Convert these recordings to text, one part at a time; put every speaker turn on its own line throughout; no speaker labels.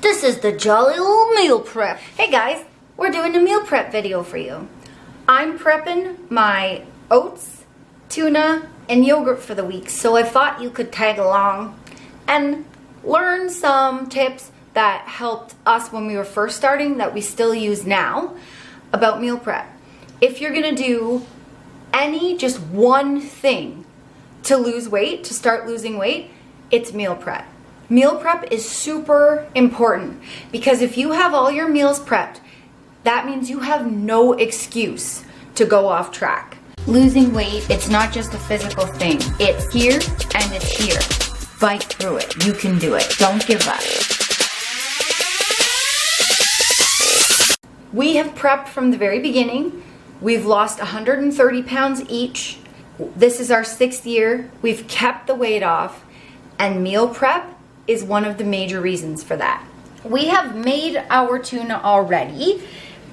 This is the jolly old meal prep. Hey guys, we're doing a meal prep video for you. I'm prepping my oats, tuna, and yogurt for the week, so I thought you could tag along and learn some tips that helped us when we were first starting that we still use now about meal prep. If you're gonna do just one thing to lose weight, to start losing weight, it's meal prep. Meal prep is super important because if you have all your meals prepped, that means you have no excuse to go off track. Losing weight, it's not just a physical thing. It's here and it's here. Fight through it. You can do it. Don't give up. We have prepped from the very beginning. We've lost 130 pounds each. This is our 6th year. We've kept the weight off, and meal prep is one of the major reasons for that. We have made our tuna already.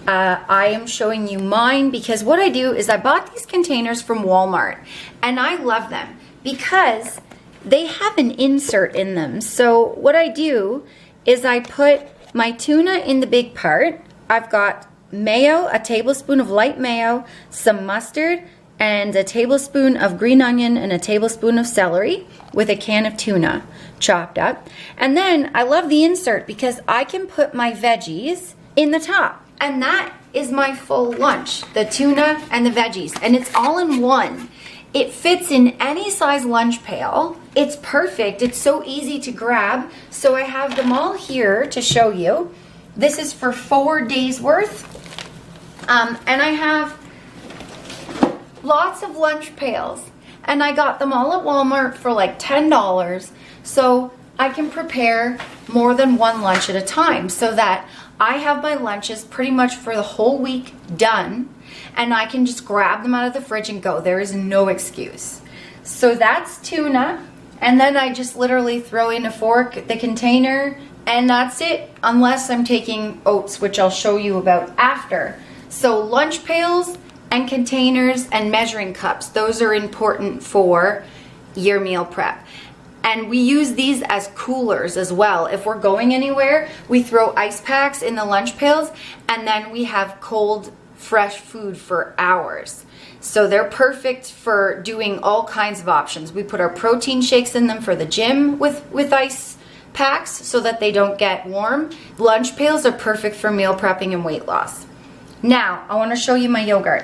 I am showing you mine because what I do is I bought these containers from Walmart, and I love them because they have an insert in them. So what I do is I put my tuna in the big part. I've got mayo, a tablespoon of light mayo, some mustard, and a tablespoon of green onion and a tablespoon of celery with a can of tuna chopped up. And then I love the insert because I can put my veggies in the top. And that is my full lunch, the tuna and the veggies. And it's all in one. It fits in any size lunch pail. It's perfect. It's so easy to grab. So I have them all here to show you. This is for 4 days worth. And I have lots of lunch pails. And I got them all at Walmart for like $10. So I can prepare more than one lunch at a time so that I have my lunches pretty much for the whole week done. And I can just grab them out of the fridge and go. There is no excuse. So that's tuna. And then I just literally throw in a fork, the container, and that's it. Unless I'm taking oats, which I'll show you about after. So lunch pails and containers and measuring cups, those are important for your meal prep. And we use these as coolers as well. If we're going anywhere, we throw ice packs in the lunch pails, and then we have cold, fresh food for hours. So they're perfect for doing all kinds of options. We put our protein shakes in them for the gym with ice packs so that they don't get warm. Lunch pails are perfect for meal prepping and weight loss. Now, I want to show you my yogurt.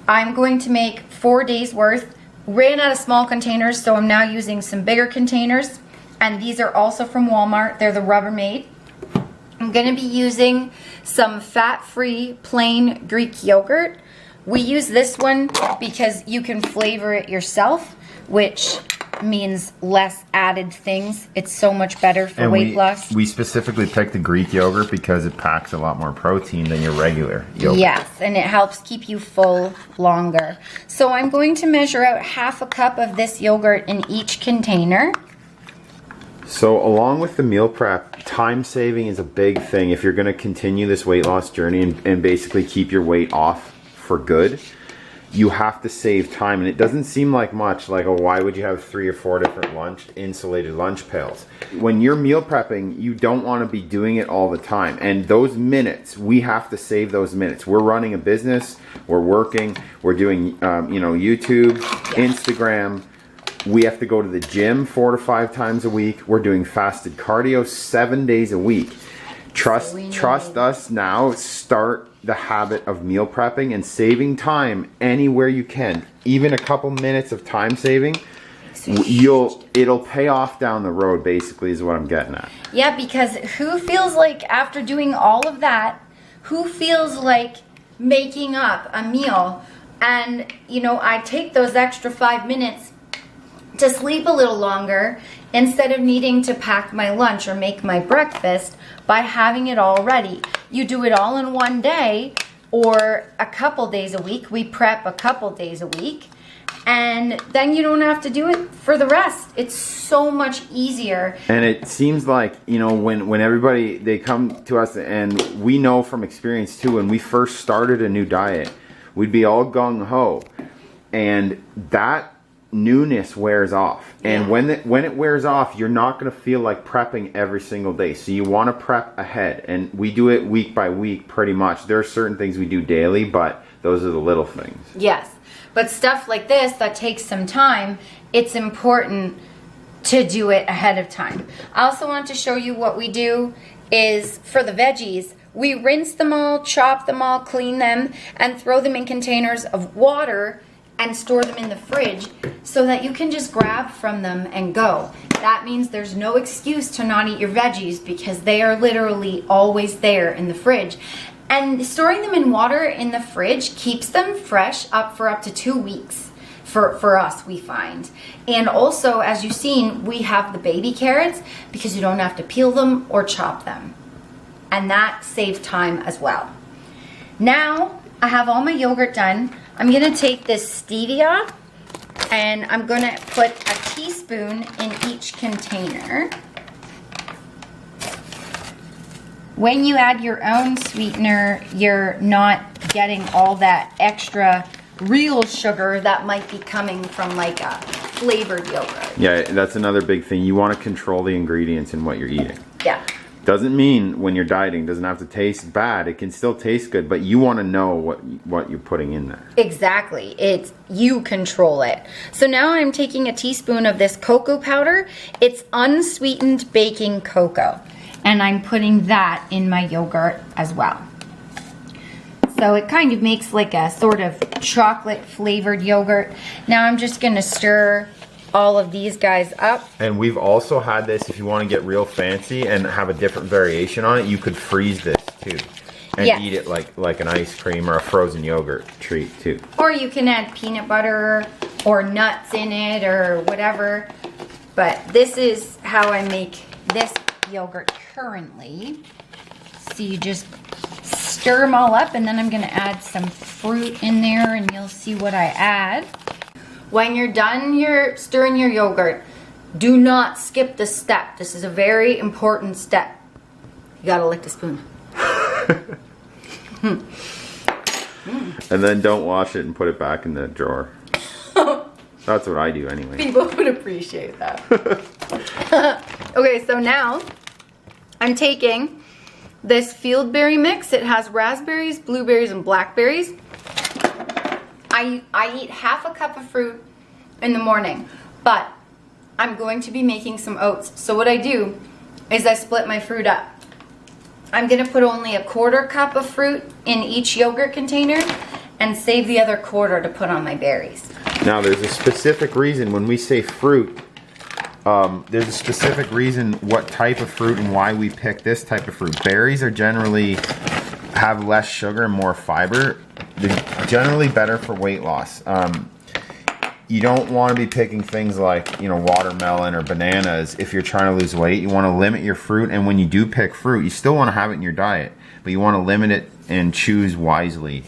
I'm going to make 4 days worth. Ran out of small containers, so I'm now using some bigger containers. And these are also from Walmart. They're the Rubbermaid. I'm going to be using some fat-free plain Greek yogurt. We use this one because you can flavor it yourself, which means less added things. It's so much better for weight loss.
We specifically picked the Greek yogurt because it packs a lot more protein than your regular yogurt.
Yes, and it helps keep you full longer. So I'm going to measure out half a cup of this yogurt in each container.
So along with the meal prep, time saving is a big thing if you're going to continue this weight loss journey and basically keep your weight off for good. You have to save time, and it doesn't seem like much, like, oh, why would you have 3 or 4 different insulated lunch pails? When you're meal prepping, you don't want to be doing it all the time, and those minutes, we have to save those minutes. We're running a business, we're working, we're doing YouTube, Instagram. We have to go to the gym 4 to 5 times a week. We're doing fasted cardio 7 days a week. Trust us now. Start the habit of meal prepping and saving time anywhere you can. Even a couple minutes of time saving, it'll pay off down the road, basically, is what I'm getting at.
Yeah, because who feels like after doing all of that, who feels like making up a meal? And, I take those extra 5 minutes to sleep a little longer instead of needing to pack my lunch or make my breakfast by having it all ready. You do it all in one day or a couple days a week. We prep a couple days a week, and then you don't have to do it for the rest. It's so much easier.
And it seems like, when everybody, they come to us, and we know from experience too, when we first started a new diet, we'd be all gung-ho. And that newness wears off. And when it wears off, you're not going to feel like prepping every single day. So you want to prep ahead. And we do it week by week pretty much. There are certain things we do daily, but those are the little things.
Yes. But stuff like this that takes some time, it's important to do it ahead of time. I also want to show you what we do is for the veggies. We rinse them all, chop them all, clean them, and throw them in containers of water and store them in the fridge so that you can just grab from them and go. That means there's no excuse to not eat your veggies because they are literally always there in the fridge. And storing them in water in the fridge keeps them fresh for up to 2 weeks for us, we find. And also, as you've seen, we have the baby carrots because you don't have to peel them or chop them. And that saves time as well. Now, I have all my yogurt done. I'm gonna take this stevia and I'm gonna put a teaspoon in each container. When you add your own sweetener, you're not getting all that extra real sugar that might be coming from like a flavored yogurt.
Yeah, that's another big thing. You want to control the ingredients in what you're eating.
Yeah.
Doesn't mean when you're dieting, doesn't have to taste bad. It can still taste good, but you want to know what you're putting in there.
Exactly. It's you control it. So now I'm taking a teaspoon of this cocoa powder. It's unsweetened baking cocoa. And I'm putting that in my yogurt as well. So it kind of makes like a sort of chocolate flavored yogurt. Now I'm just gonna stir all of these guys up.
And we've also had this, if you want to get real fancy and have a different variation on it, you could freeze this too. And eat it like an ice cream or a frozen yogurt treat too.
Or you can add peanut butter or nuts in it or whatever. But this is how I make this yogurt currently. So you just stir them all up, and then I'm gonna add some fruit in there and you'll see what I add. When you're done stirring your yogurt, do not skip this step. This is a very important step. You gotta lick the spoon.
And then don't wash it and put it back in the drawer. That's what I do anyway.
People would appreciate that. Okay, so now I'm taking this fieldberry mix. It has raspberries, blueberries, and blackberries. I eat half a cup of fruit in the morning, but I'm going to be making some oats. So what I do is I split my fruit up. I'm gonna put only a 1/4 cup of fruit in each yogurt container and save the other 1/4 to put on my berries.
Now there's a specific reason when we say fruit, there's a specific reason what type of fruit and why we pick this type of fruit. Berries are generally have less sugar and more fiber. They're generally better for weight loss. You don't want to be picking things like, watermelon or bananas if you're trying to lose weight. You want to limit your fruit, and when you do pick fruit, you still want to have it in your diet, but you want to limit it and choose wisely.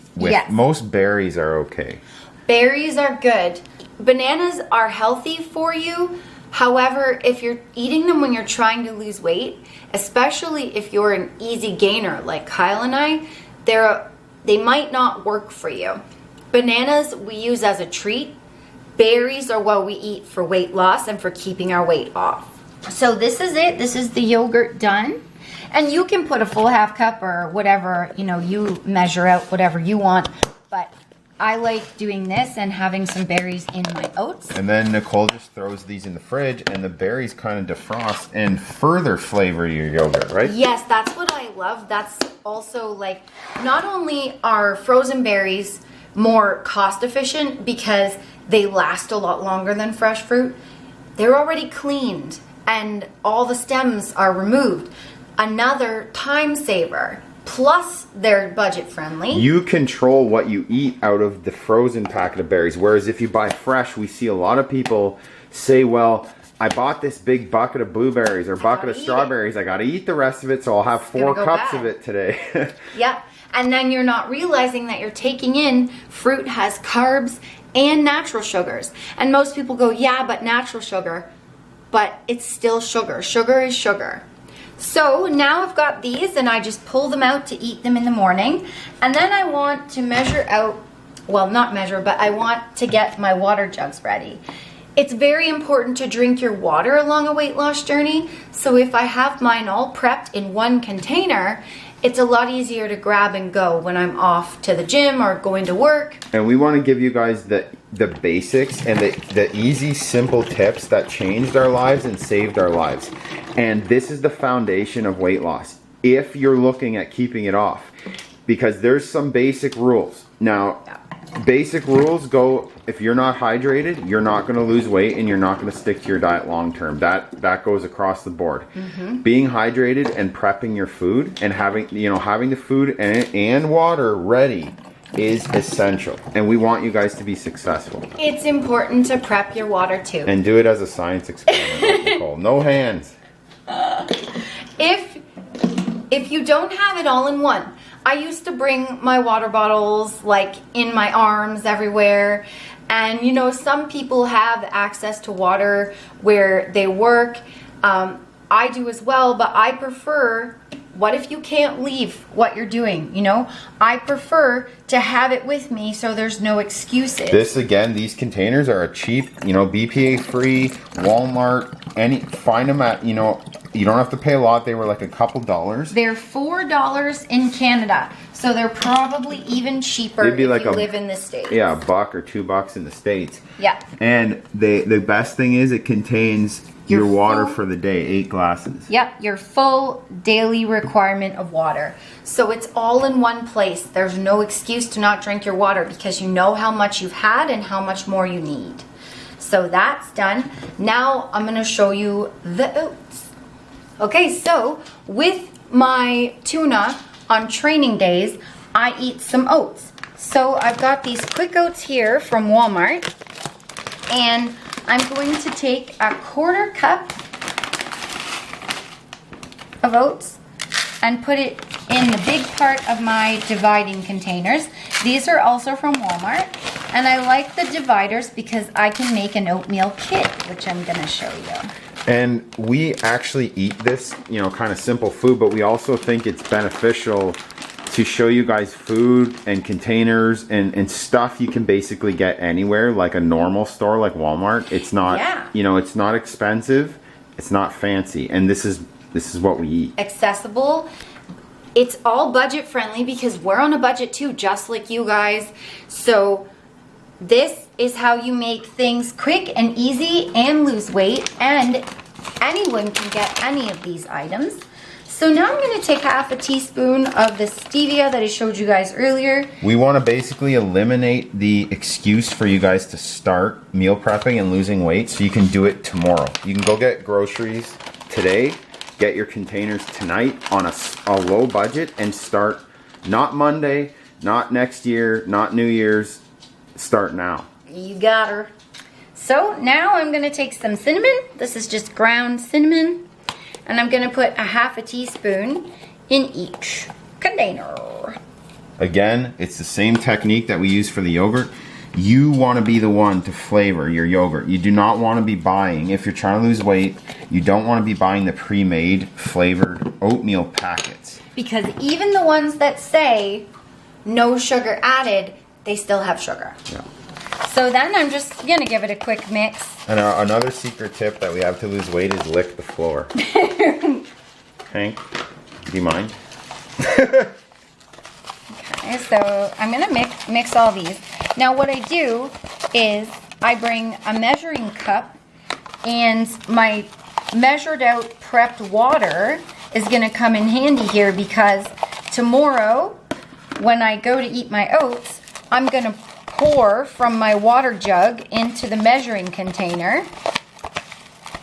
Most berries are okay.
Berries are good. Bananas are healthy for you. However, if you're eating them when you're trying to lose weight, especially if you're an easy gainer like Kyle and I, they might not work for you. Bananas we use as a treat. Berries are what we eat for weight loss and for keeping our weight off. So this is it. This is the yogurt done. And you can put a full half cup or whatever, you measure out whatever you want. But I like doing this and having some berries in my oats.
And then Nicole just throws these in the fridge, and the berries kind of defrost and further flavor your yogurt, right?
Yes, that's what I love. That's also like, not only are frozen berries more cost efficient because they last a lot longer than fresh fruit, they're already cleaned and all the stems are removed. Another time saver. Plus, they're budget friendly.
You control what you eat out of the frozen packet of berries. Whereas if you buy fresh, we see a lot of people say, well, I bought this big bucket of blueberries or bucket of strawberries. I got to eat the rest of it, so I'll have 4 cups of it today.
Yep. And then you're not realizing that you're taking in fruit has carbs and natural sugars. And most people go, yeah, but natural sugar. But it's still sugar. Sugar is sugar. So now I've got these and I just pull them out to eat them in the morning. And then I want to measure out, well, not measure, but I want to get my water jugs ready. It's very important to drink your water along a weight loss journey. So if I have mine all prepped in one container, it's a lot easier to grab and go when I'm off to the gym or going to work.
And we want to give you guys the basics and the easy, simple tips that changed our lives and saved our lives. And this is the foundation of weight loss, if you're looking at keeping it off. Because there's some basic rules. Now, basic rules go, if you're not hydrated, you're not going to lose weight and you're not going to stick to your diet long term. That goes across the board. Being hydrated and prepping your food and having the food and water ready is essential. And we want you guys to be successful.
It's important to prep your water too.
And do it as a science experiment, Nicole. No hands.
If you don't have it all in one, I used to bring my water bottles like in my arms everywhere. And you know, some people have access to water where they work. I do as well, but I prefer, what if you can't leave what you're doing, you know? I prefer to have it with me so there's no excuses.
This again, these containers are a cheap, you know, BPA free, Walmart, find them at, you know, you don't have to pay a lot. They were like a couple dollars.
They're $4 in Canada, so they're probably even cheaper if you live in the States.
Yeah, $1 or $2 in the States.
Yeah.
And the best thing is it contains your water for the day, 8 glasses.
Yep, your full daily requirement of water. So it's all in one place. There's no excuse to not drink your water because you know how much you've had and how much more you need. So that's done. Now I'm going to show you the oats. Okay, so with my tuna on training days, I eat some oats. So I've got these quick oats here from Walmart, and I'm going to take a 1/4 cup of oats and put it in the big part of my dividing containers. These are also from Walmart, and I like the dividers because I can make an oatmeal kit, which I'm going to show you.
And we actually eat this, you know, kind of simple food, but we also think it's beneficial to show you guys food and containers and stuff you can basically get anywhere, like a normal store like Walmart. It's not, you know, it's not expensive, it's not fancy, and this is what we eat.
Accessible. It's all budget friendly because we're on a budget too, just like you guys. So this is how you make things quick and easy and lose weight, and anyone can get any of these items. So now I'm going to take 1/2 teaspoon of the stevia that I showed you guys earlier.
We want to basically eliminate the excuse for you guys to start meal prepping and losing weight so you can do it tomorrow. You can go get groceries today, get your containers tonight on a low budget, and start not Monday, not next year, not New Year's. Start now.
You got her. So now I'm going to take some cinnamon. This is just ground cinnamon. And I'm going to put 1/2 teaspoon in each container.
Again, it's the same technique that we use for the yogurt. You want to be the one to flavor your yogurt. You do not want to be buying, if you're trying to lose weight, you don't want to be buying the pre-made flavored oatmeal packets.
Because even the ones that say no sugar added, they still have sugar.
Yeah.
So then I'm just going to give it a quick mix.
And another secret tip that we have to lose weight is lick the floor. Hank, do you mind?
Okay, so I'm going to mix all these. Now what I do is I bring a measuring cup, and my measured out prepped water is going to come in handy here because tomorrow when I go to eat my oats, I'm going to pour from my water jug into the measuring container,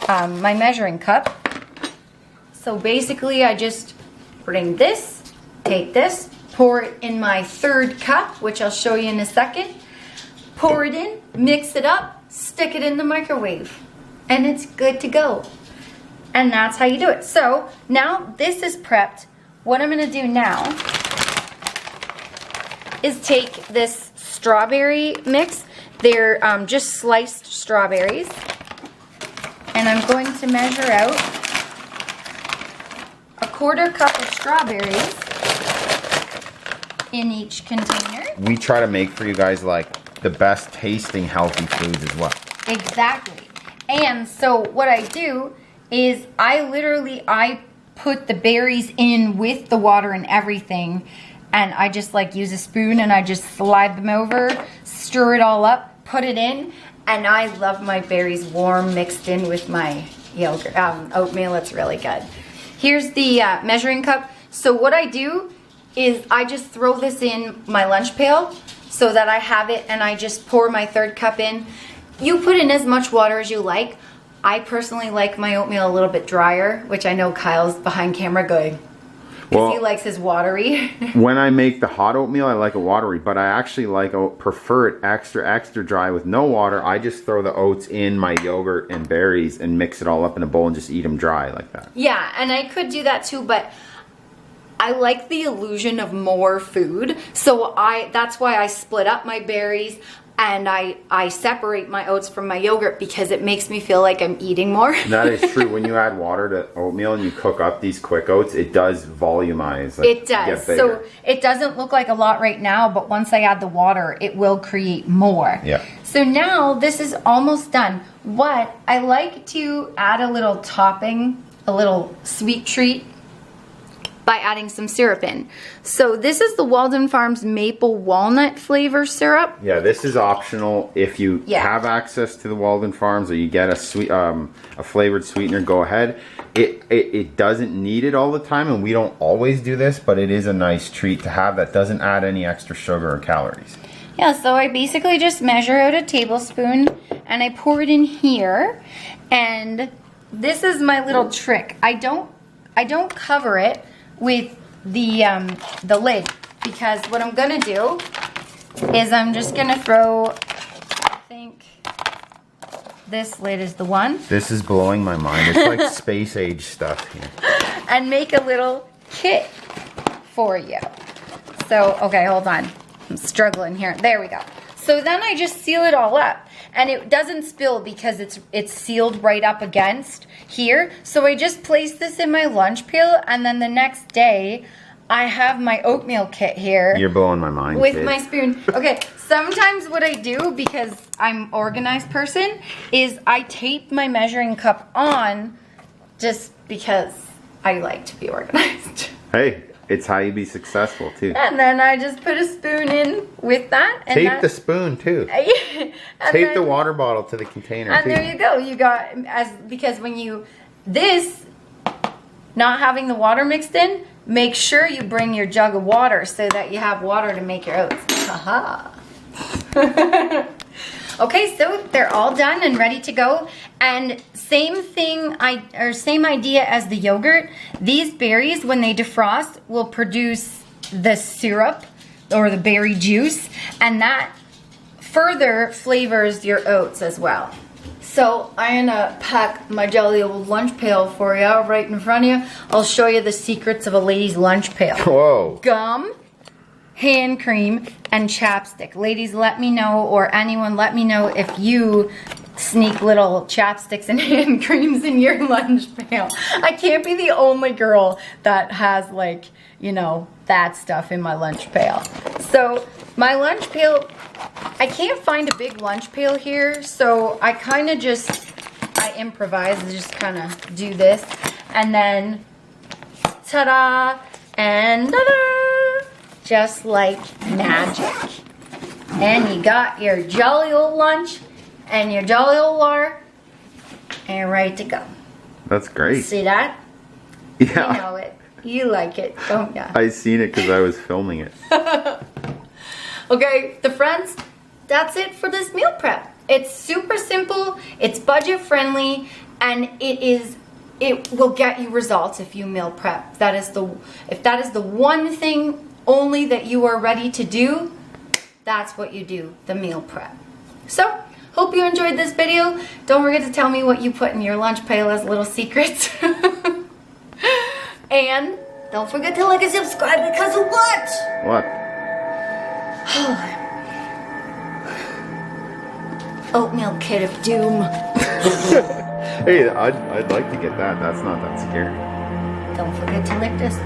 my measuring cup. So basically I just bring this, take this, pour it in my 3rd cup, which I'll show you in a second, pour it in, mix it up, stick it in the microwave, and it's good to go. And that's how you do it. So now this is prepped. What I'm going to do now is take this strawberry mix. They're just sliced strawberries. And I'm going to measure out 1/4 cup of strawberries in each container.
We try to make for you guys like the best tasting healthy foods as well.
Exactly. And so what I do is I put the berries in with the water and everything, and I just like use a spoon and I just slide them over, stir it all up, put it in, and I love my berries warm mixed in with my yogurt, oatmeal. It's really good. Here's the measuring cup. So what I do is I just throw this in my lunch pail so that I have it, and I just pour my third cup in. You put in as much water as you like. I personally like my oatmeal a little bit drier, which I know Kyle's behind camera going, because he likes his watery.
When I make the hot oatmeal, I like it watery, but I actually prefer it extra dry with no water. I just throw the oats in my yogurt and berries and mix it all up in a bowl and just eat them dry like that. Yeah,
and I could do that too, but I like the illusion of more food. So that's why I split up my berries. And I separate my oats from my yogurt because it makes me feel like I'm eating more.
That is true. When you add water to oatmeal and you cook up these quick oats, it does volumize. Like,
it does. So it doesn't look like a lot right now, but once I add the water, it will create more.
Yeah.
So now this is almost done. What I like to add a little topping, a little sweet treat, by adding some syrup in. So this is the Walden Farms maple walnut flavor syrup.
Yeah, this is optional if you have access to the Walden Farms, or you get a flavored sweetener, go ahead. It doesn't need it all the time, and we don't always do this, but it is a nice treat to have that doesn't add any extra sugar or calories.
Yeah, so I basically just measure out a tablespoon and I pour it in here, and this is my little trick. I don't cover it with the lid, because what I'm gonna do is I'm just gonna throw, I think this lid is the one.
This is blowing my mind. It's like space age stuff here.
And make a little kit for you. So, okay, hold on. I'm struggling here. There we go. So then I just seal it all up, and it doesn't spill because it's sealed right up against here. So I just place this in my lunch pail, and then the next day I have my oatmeal kit here.
You're blowing my mind,
with
kid.
My spoon. Okay, sometimes what I do, because I'm an organized person, is I tape my measuring cup on just because I like to be organized.
Hey, it's how you be successful too.
And then I just put a spoon in with that. And
tape the spoon too. Tape the water bottle to the container.
And there you go. You got, because when you, not having the water mixed in, make sure you bring your jug of water so that you have water to make your oats. Haha. Okay, so they're all done and ready to go. And same idea as the yogurt. These berries, when they defrost, will produce the syrup or the berry juice, and that further flavors your oats as well. So I'm gonna pack my jelly old lunch pail for you right in front of you. I'll show you the secrets of a lady's lunch pail.
Whoa.
Gum, hand cream, and chapstick. Ladies, let me know, or anyone, let me know if you sneak little chapsticks and hand creams in your lunch pail. I can't be the only girl that has, like, you know, that stuff in my lunch pail. So my lunch pail, I can't find a big lunch pail here, so I kind of I improvise and just kind of do this, and then ta-da, and ta-da, just like magic. And you got your jolly old lunch and your jolly old water, and you're ready to go.
That's great.
See that?
Yeah.
You know it. You like it, don't ya?
I seen it because I was filming it.
Okay, the friends, that's it for this meal prep. It's super simple, it's budget friendly, and it will get you results if you meal prep. If that is the one thing only that you are ready to do, that's what you do, the meal prep. So, hope you enjoyed this video. Don't forget to tell me what you put in your lunch pail as little secrets. And don't forget to like and subscribe, because of what?
What?
Oatmeal kit of doom.
Hey, I'd like to get that. That's not that scary.
Don't forget to lick this.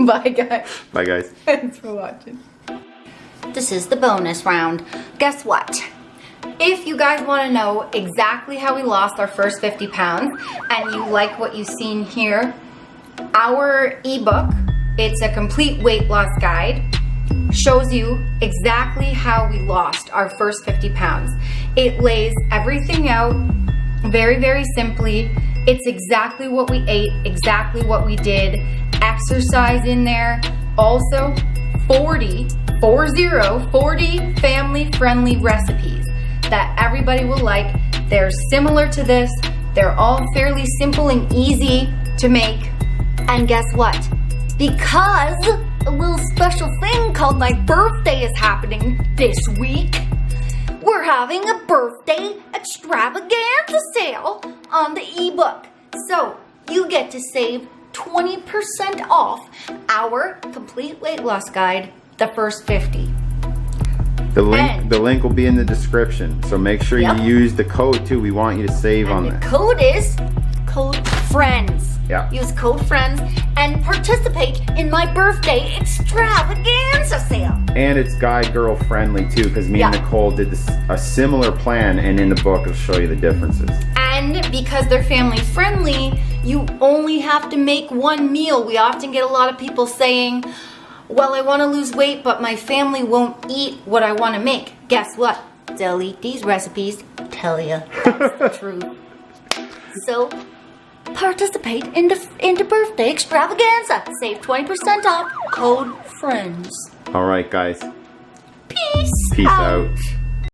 Bye guys.
Bye guys.
Thanks for watching. this is the bonus round. Guess what? If you guys want to know exactly how we lost our first 50 pounds and you like what you've seen here, our ebook, it's a complete weight loss guide, shows you exactly how we lost our first 50 pounds. It lays everything out very, very simply. It's exactly what we ate, exactly what we did, exercise in there. Also, 40 family-friendly recipes that everybody will like. They're similar to this. They're all fairly simple and easy to make. And guess what? Because a little special thing called my birthday is happening this week, we're having a birthday extravaganza sale on the ebook. So you get to save 20% off our complete weight loss guide, the first 50.
The link will be in the description. So make sure you use the code too. We want you to save on this.
The code is code FRIENDS.
Yeah.
Use code FRIENDS and participate in my birthday extravaganza sale.
And it's guy girl friendly too, because me and Nicole did a similar plan, and in the book it'll show you the differences.
And because they're family friendly, you only have to make one meal. We often get a lot of people saying, well, I want to lose weight, but my family won't eat what I want to make. Guess what? They'll eat these recipes. Tell you, that's the truth. So, participate in the birthday extravaganza. Save 20% off. Code FRIENDS.
All right, guys.
Peace
Peace out.